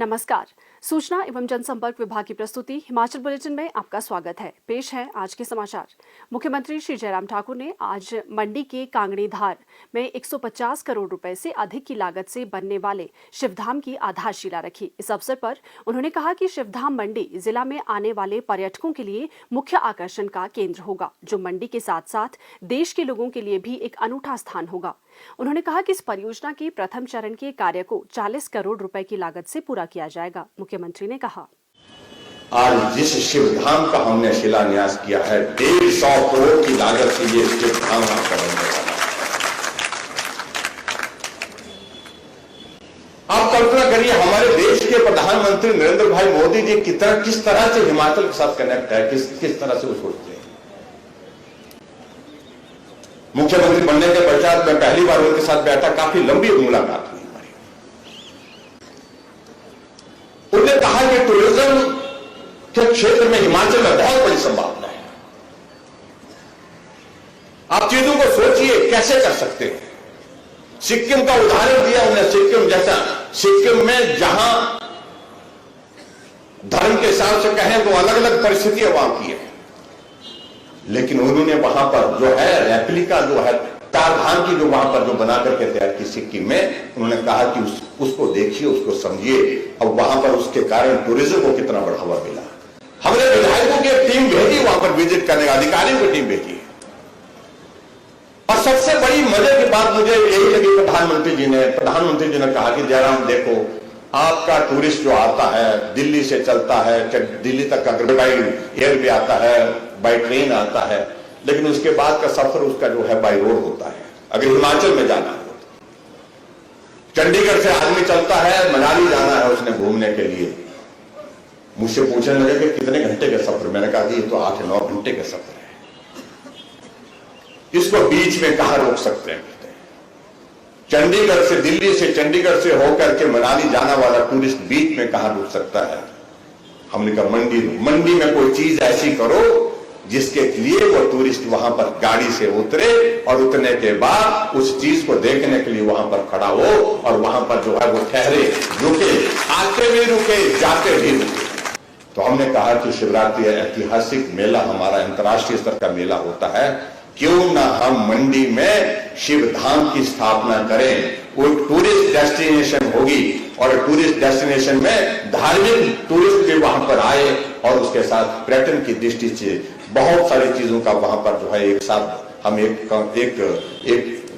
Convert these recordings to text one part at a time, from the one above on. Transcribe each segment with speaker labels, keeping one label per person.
Speaker 1: नमस्कार। सूचना एवं जनसंपर्क विभाग की प्रस्तुति हिमाचल बुलेटिन में आपका स्वागत है। पेश है आज के समाचार। मुख्यमंत्री श्री जयराम ठाकुर ने आज मंडी के कांगड़ीधार में 150 करोड़ रुपए से अधिक की लागत से बनने वाले शिवधाम की आधारशिला रखी। इस अवसर पर उन्होंने कहा कि शिवधाम मंडी जिला में आने वाले पर्यटकों के लिए मुख्य आकर्षण का केंद्र होगा, जो मंडी के साथ साथ देश के लोगों के लिए भी एक अनूठा स्थान होगा। उन्होंने कहा कि इस परियोजना के प्रथम चरण के कार्य को 40 करोड़ रुपए की लागत से पूरा किया जाएगा। मुख्यमंत्री ने कहा,
Speaker 2: आज जिस शिवधाम का हमने शिलान्यास किया है, 150 करोड़ की लागत से ये शिवधाम आपका बनने वाला है। आप कल्पना करिए, हमारे देश के प्रधानमंत्री नरेंद्र भाई मोदी जी किस तरह से हिमाचल के साथ कनेक्ट है, किस तरह से वो सोचते हैं। मुख्यमंत्री बनने के पश्चात मैं पहली बार उनके साथ बैठा, काफी लंबी मुलाकात हुई हमारी। उन्होंने कहा कि टूरिज्म के क्षेत्र में हिमाचल में बहुत बड़ी संभावना है। आप चीजों को सोचिए कैसे कर सकते हैं। सिक्किम का उदाहरण दिया उन्हें, सिक्किम जैसा, सिक्किम में जहां धर्म के हिसाब से कहें तो अलग अलग परिस्थितियां वहां की है, लेकिन उन्होंने वहां पर जो है रेप्लिका जो है चार धाम की जो वहां पर जो बना करके तैयार की सिक्किम में, उन्होंने कहा कि उसको देखिए, उसको समझिए। अब वहां पर उसके कारण टूरिज्म को कितना बढ़ावा मिला। हमने विधायकों की एक टीम भेजी वहां पर विजिट करने, अधिकारियों की टीम भेजी। और सबसे बड़ी मजे की बात मुझे यही लगी, प्रधानमंत्री जी ने कहा कि जयराम देखो, आपका टूरिस्ट जो आता है दिल्ली से चलता है, दिल्ली तक अगर बाई एयर भी आता है, बाई ट्रेन आता है, लेकिन उसके बाद का सफर उसका जो है बाई रोड होता है। अगर हिमाचल में जाना हो, चंडीगढ़ से आदमी चलता है, मनाली जाना है उसने घूमने के लिए, मुझसे पूछने लगे कि कितने घंटे का सफर। मैंने कहा कि ये तो 8-9 घंटे का सफर है, इसको बीच में कहां रोक सकते हैं। चंडीगढ़ से, दिल्ली से चंडीगढ़ से होकर के मनाली जाना वाला टूरिस्ट बीच में कहां रुक सकता है। हमने कहा मंडी में कोई चीज ऐसी करो जिसके लिए वो टूरिस्ट वहां पर गाड़ी से उतरे और उतरने के बाद उस चीज को देखने के लिए वहां पर खड़ा हो और वहां पर जो है वो ठहरे, रुके, आते भी रुके, जाते भी रुके। तो हमने कहा कि शिवरात्रि ऐतिहासिक मेला, हमारा अंतर्राष्ट्रीय स्तर का मेला होता है, क्यों ना हम मंडी में शिवधाम की स्थापना करें। वो टूरिस्ट डेस्टिनेशन होगी और टूरिस्ट डेस्टिनेशन में धार्मिक टूरिस्ट भी वहां पर आए और उसके साथ पर्यटन की दृष्टि से बहुत सारी चीजों का वहां पर जो है एक साथ हम एक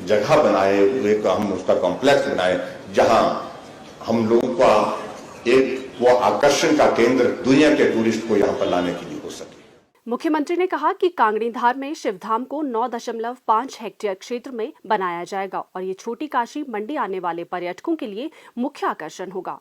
Speaker 2: जगह बनाए, हम उसका कॉम्प्लेक्स बनाए, जहां हम लोगों का एक वो आकर्षण का केंद्र दुनिया के टूरिस्ट को यहां पर लाने के लिए हो सके।
Speaker 1: मुख्यमंत्री ने कहा कि कांगड़ीधार में शिवधाम को 9.5 हेक्टेयर क्षेत्र में बनाया जाएगा और ये छोटी काशी मंडी आने वाले पर्यटकों के लिए मुख्य आकर्षण होगा।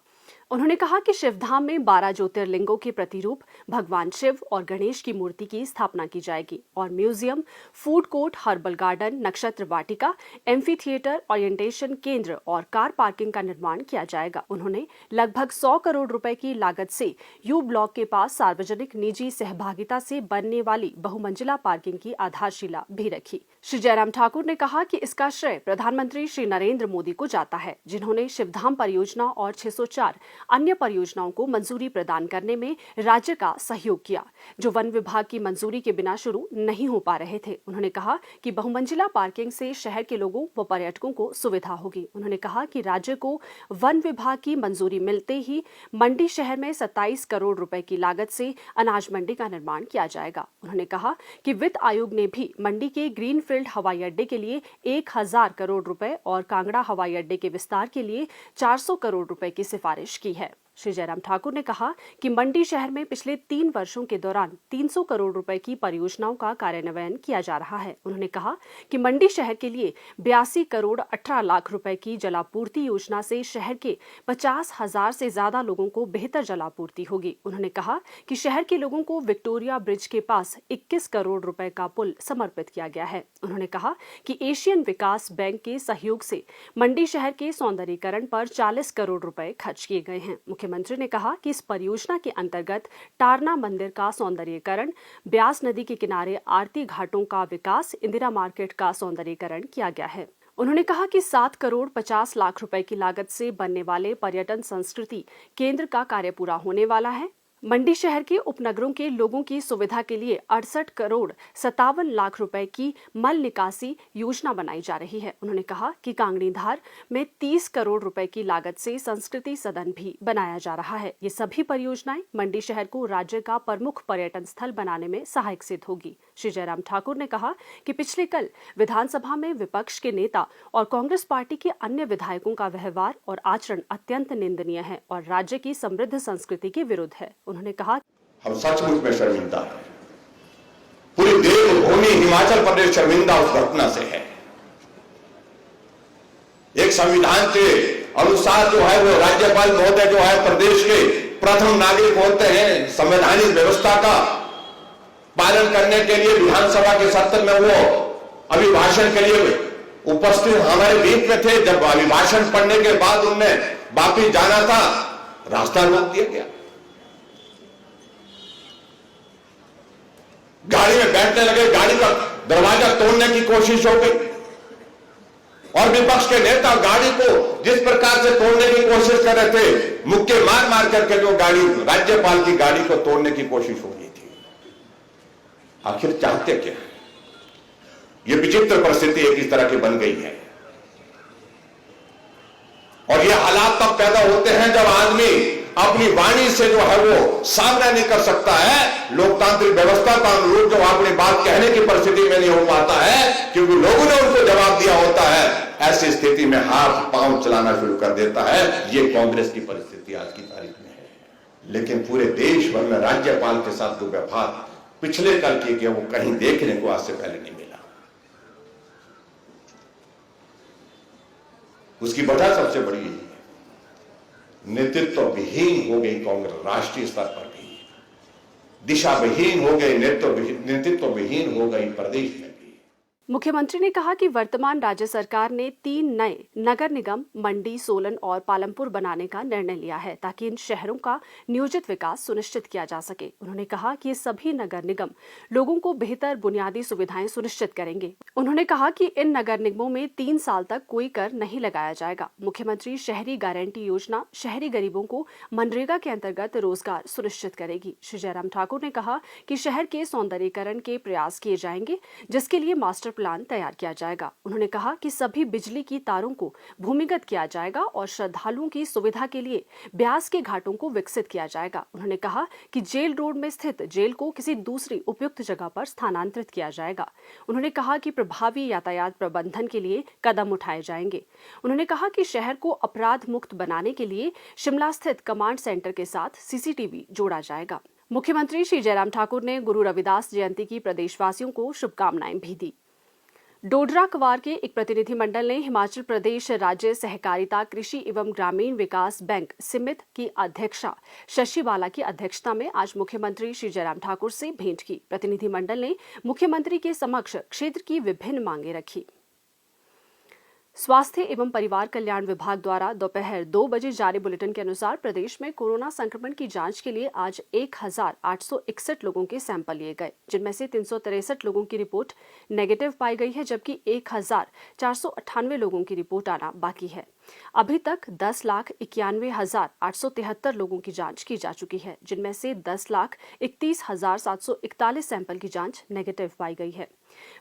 Speaker 1: उन्होंने कहा कि शिवधाम में 12 ज्योतिर्लिंगों के प्रतिरूप, भगवान शिव और गणेश की मूर्ति की स्थापना की जाएगी और museum, food court, herbal garden, नक्षत्र वाटिका, एम्फी थिएटर, ओरिएंटेशन केंद्र और कार पार्किंग का निर्माण किया जाएगा। उन्होंने लगभग 100 करोड़ रुपए की लागत से यू ब्लॉक के पास सार्वजनिक निजी सहभागिता से बनने वाली बहुमंजिला पार्किंग की आधारशिला भी रखी। श्री जयराम ठाकुर ने कहा कि इसका श्रेय प्रधानमंत्री श्री नरेंद्र मोदी को जाता है, जिन्होंने शिवधाम परियोजना और 604 अन्य परियोजनाओं को मंजूरी प्रदान करने में राज्य का सहयोग किया, जो वन विभाग की मंजूरी के बिना शुरू नहीं हो पा रहे थे। उन्होंने कहा कि बहुमंजिला पार्किंग से शहर के लोगों व पर्यटकों को सुविधा होगी। उन्होंने कहा कि राज्य को वन विभाग की मंजूरी मिलते ही मंडी शहर में 27 करोड़ रुपए की लागत से अनाज मंडी का निर्माण किया जाएगा। उन्होंने कहा कि वित्त आयोग ने भी मंडी के ग्रीनफील्ड हवाई अड्डे के लिए 1000 करोड़ रुपए और कांगड़ा हवाई अड्डे के विस्तार के लिए 400 करोड़ रुपए की सिफारिश की है। श्री जयराम ठाकुर ने कहा कि मंडी शहर में पिछले 3 वर्षों के दौरान 300 करोड़ रुपए की परियोजनाओं का कार्यान्वयन किया जा रहा है। उन्होंने कहा कि मंडी शहर के लिए 82 करोड़ 18 लाख रुपए की जलापूर्ति योजना से शहर के 50,000 से ज्यादा लोगों को बेहतर जलापूर्ति होगी। उन्होंने कहा कि शहर के लोगों को विक्टोरिया ब्रिज के पास 21 करोड़ रुपए का पुल समर्पित किया गया है। उन्होंने कहा कि एशियन विकास बैंक के सहयोग से मंडी शहर के सौंदर्यीकरण पर 40 करोड़ रुपए खर्च किए गए हैं। मुख्यमंत्री ने कहा कि इस परियोजना के अंतर्गत टारना मंदिर का सौंदर्यीकरण, ब्यास नदी के किनारे आरती घाटों का विकास, इंदिरा मार्केट का सौंदर्यीकरण किया गया है। उन्होंने कहा कि 7 करोड़ 50 लाख रुपए की लागत से बनने वाले पर्यटन संस्कृति केंद्र का कार्य पूरा होने वाला है। मंडी शहर के उपनगरों के लोगों की सुविधा के लिए 68 करोड़ 57 लाख रुपए की मल निकासी योजना बनाई जा रही है। उन्होंने कहा कि कांगड़ीधार में 30 करोड़ रुपए की लागत से संस्कृति सदन भी बनाया जा रहा है। ये सभी परियोजनाएं मंडी शहर को राज्य का प्रमुख पर्यटन स्थल बनाने में सहायक सिद्ध होगी। श्री जयराम ठाकुर ने कहा कि पिछले कल विधानसभा में विपक्ष के नेता और कांग्रेस पार्टी के अन्य विधायकों का व्यवहार और आचरण अत्यंत निंदनीय है और राज्य की समृद्ध संस्कृति के विरुद्ध है। उन्होंने कहा,
Speaker 2: हम सचमुच में शर्मिंदा हैं। पूरी देवभूमि हिमाचल प्रदेश शर्मिंदा उस घटना से है। एक संविधान के अनुसार जो है वो राज्यपाल महोदय जो है प्रदेश के प्रथम नागरिक होते हैं। संवैधानिक व्यवस्था का पालन करने के लिए विधानसभा के सत्र में वो अभिभाषण के लिए उपस्थित हमारे बीच में थे। जब अभिभाषण पढ़ने के बाद उनने वापिस जाना था, रास्ता रोक दिया गया। गाड़ी में बैठने लगे, गाड़ी का दरवाजा तोड़ने की कोशिश हो गई और विपक्ष के नेता गाड़ी को जिस प्रकार से तोड़ने की कोशिश कर रहे थे, मुक्के मार मार करके जो गाड़ी राज्यपाल की गाड़ी को तोड़ने की कोशिश हो रही थी। आखिर चाहते क्या? ये विचित्र परिस्थिति एक इस तरह की बन गई है और ये हालात तब पैदा होते हैं जब आदमी अपनी वाणी से जो है वो सामना नहीं कर सकता है। लोकतांत्रिक व्यवस्था का अनुरूप जो अपनी बात कहने की परिस्थिति में नहीं हो पाता है क्योंकि लोगों ने उनको जवाब दिया होता है। ऐसी स्थिति में हाथ पांव चलाना शुरू कर देता है। ये कांग्रेस की परिस्थिति आज की तारीख में है। लेकिन पूरे देश भर में राज्यपाल के साथ जो व्यवहार पिछले कल किया गया वो कहीं देखने को आज से पहले नहीं मिला। उसकी वजह सबसे बड़ी नेतृत्व विहीन हो गई कांग्रेस। राष्ट्रीय स्तर पर भी दिशा विहीन हो गई, नेतृत्व विहीन हो गई प्रदेश में।
Speaker 1: मुख्यमंत्री ने कहा कि वर्तमान राज्य सरकार ने 3 नए नगर निगम मंडी, सोलन और पालमपुर बनाने का निर्णय लिया है ताकि इन शहरों का नियोजित विकास सुनिश्चित किया जा सके। उन्होंने कहा कि ये सभी नगर निगम लोगों को बेहतर बुनियादी सुविधाएं सुनिश्चित करेंगे। उन्होंने कहा कि इन नगर निगमों में 3 साल तक कोई कर नहीं लगाया जाएगा। मुख्यमंत्री शहरी गारंटी योजना शहरी गरीबों को मनरेगा के अंतर्गत रोजगार सुनिश्चित करेगी। श्री जयराम ठाकुर ने कहा कि शहर के सौंदर्यीकरण के प्रयास किए जाएंगे जिसके लिए मास्टर प्लान तैयार किया जाएगा। उन्होंने कहा कि सभी बिजली की तारों को भूमिगत किया जाएगा और श्रद्धालुओं की सुविधा के लिए ब्यास के घाटों को विकसित किया जाएगा। उन्होंने कहा कि जेल रोड में स्थित जेल को किसी दूसरी उपयुक्त जगह पर स्थानांतरित किया जाएगा। उन्होंने कहा कि प्रभावी यातायात प्रबंधन के लिए कदम उठाए जाएंगे। उन्होंने कहा कि शहर को अपराध मुक्त बनाने के लिए शिमला स्थित कमांड सेंटर के साथ सीसीटीवी जोड़ा जाएगा। मुख्यमंत्री श्री जयराम ठाकुर ने गुरु रविदास जयंती की प्रदेशवासियों को शुभकामनाएं भी दी। डोडरा क्वार के एक प्रतिनिधिमंडल ने हिमाचल प्रदेश राज्य सहकारिता कृषि एवं ग्रामीण विकास बैंक सिमित की अध्यक्षा शशि बाला की अध्यक्षता में आज मुख्यमंत्री श्री जयराम ठाकुर से भेंट की। प्रतिनिधिमंडल ने मुख्यमंत्री के समक्ष क्षेत्र की विभिन्न मांगें रखी। स्वास्थ्य एवं परिवार कल्याण विभाग द्वारा दोपहर 2 बजे जारी बुलेटिन के अनुसार प्रदेश में कोरोना संक्रमण की जांच के लिए आज 1861 लोगों के सैंपल लिए गए, जिनमें से 363 लोगों की रिपोर्ट नेगेटिव पाई गई है, जबकि 1498 लोगों की रिपोर्ट आना बाकी है। अभी तक 10,91,873 लोगों की जांच की जा चुकी है, जिनमें से 10,31,741 सैंपल की जांच नेगेटिव पाई गई है।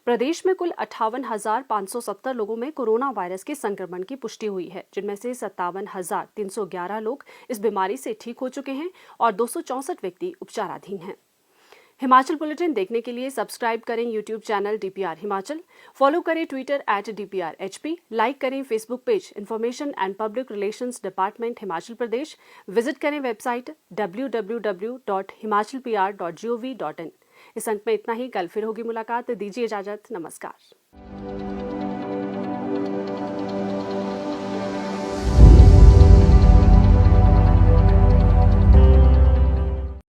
Speaker 1: प्रदेश में कुल 58,570 लोगों में कोरोना वायरस के संक्रमण की पुष्टि हुई है, जिनमें से 57,311 लोग इस बीमारी से ठीक हो चुके हैं और 264 व्यक्ति उपचाराधीन हैं। हिमाचल बुलेटिन देखने के लिए सब्सक्राइब करें YouTube channel DPR Himachal, follow करें ट्विटर @DPRHP, लाइक करें Facebook page information and public relations department Himachal Pradesh, visit करें वेबसाइट www.himachalpr.gov.in। इस अंक में इतना ही। कल फिर होगी मुलाकात। दीजिए इजाजत। नमस्कार।